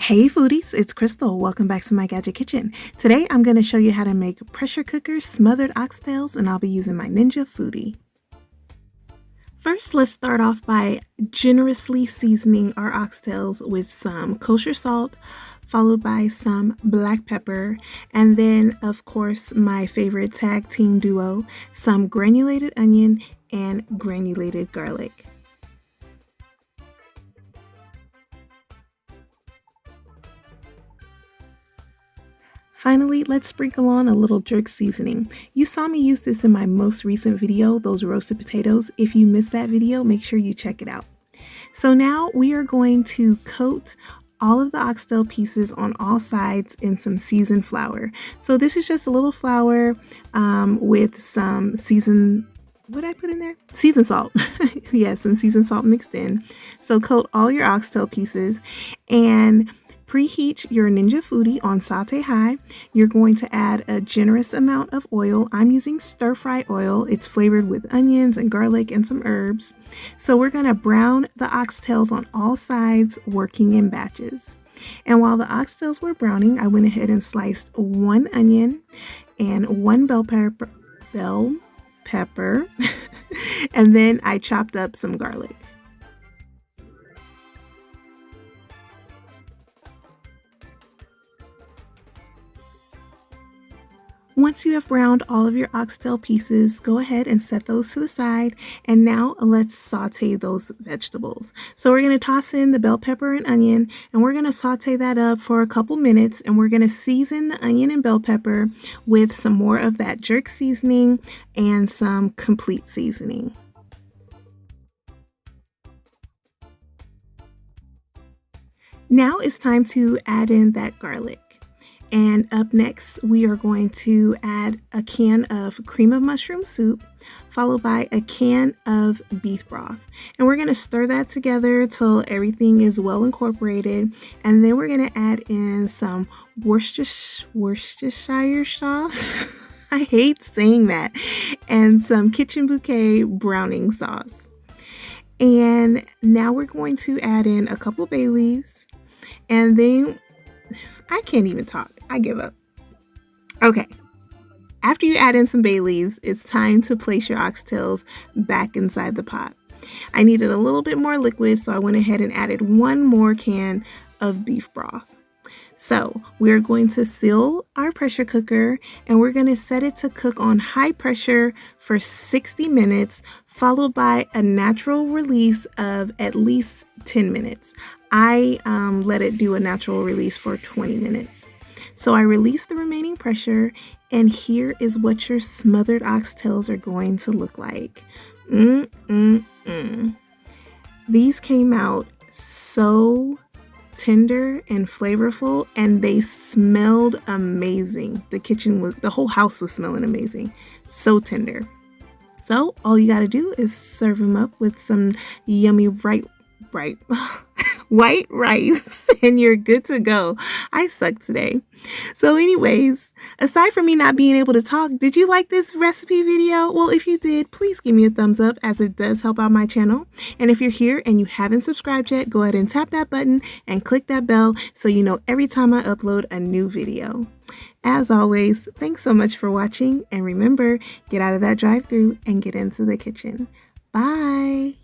Hey foodies, it's Crystal. Welcome back to my Gadget Kitchen. Today I'm going to show you how to make pressure cooker smothered oxtails, and I'll be using my Ninja Foodi. First, let's start off by generously seasoning our oxtails with some kosher salt, followed by some black pepper, and then of course my favorite tag team duo, some granulated onion and granulated garlic. Finally, let's sprinkle on a little jerk seasoning. You saw me use this in my most recent video, those roasted potatoes. If you missed that video, make sure you check it out. So now we are going to coat all of the oxtail pieces on all sides in some seasoned flour. So this is just a little flour with some seasoned, what did I put in there? Seasoned salt. Yeah, some seasoned salt mixed in. So coat all your oxtail pieces and preheat your Ninja Foodi on saute high. You're going to add a generous amount of oil. I'm using stir fry oil. It's flavored with onions and garlic and some herbs. So we're going to brown the oxtails on all sides, working in batches. And while the oxtails were browning, I went ahead and sliced one onion and one bell pepper, and then I chopped up some garlic. Once you have browned all of your oxtail pieces, go ahead and set those to the side. And now let's saute those vegetables. So we're going to toss in the bell pepper and onion, and we're going to saute that up for a couple minutes. And we're going to season the onion and bell pepper with some more of that jerk seasoning and some complete seasoning. Now it's time to add in that garlic. And up next, we are going to add a can of cream of mushroom soup, followed by a can of beef broth. And we're going to stir that together till everything is well incorporated. And then we're going to add in some Worcestershire sauce. I hate saying that. And some Kitchen Bouquet browning sauce. And now we're going to add in a couple bay leaves. And then I can't even talk. I give up. Okay. After you add in some bay leaves, it's time to place your oxtails back inside the pot. I needed a little bit more liquid, so I went ahead and added one more can of beef broth. So we're going to seal our pressure cooker, and we're going to set it to cook on high pressure for 60 minutes, followed by a natural release of at least 10 minutes. I let it do a natural release for 20 minutes. So I released the remaining pressure, and here is what your smothered oxtails are going to look like. These came out so tender and flavorful, and they smelled amazing. The whole house was smelling amazing. So tender. So all you got to do is serve them up with some yummy white rice, and you're good to go. I suck today. So anyways, aside from me not being able to talk, did you like this recipe video? Well, if you did, please give me a thumbs up, as it does help out my channel. And if you're here and you haven't subscribed yet, go ahead and tap that button and click that bell so you know every time I upload a new video. As always, thanks so much for watching, and remember, get out of that drive-thru and get into the kitchen. Bye!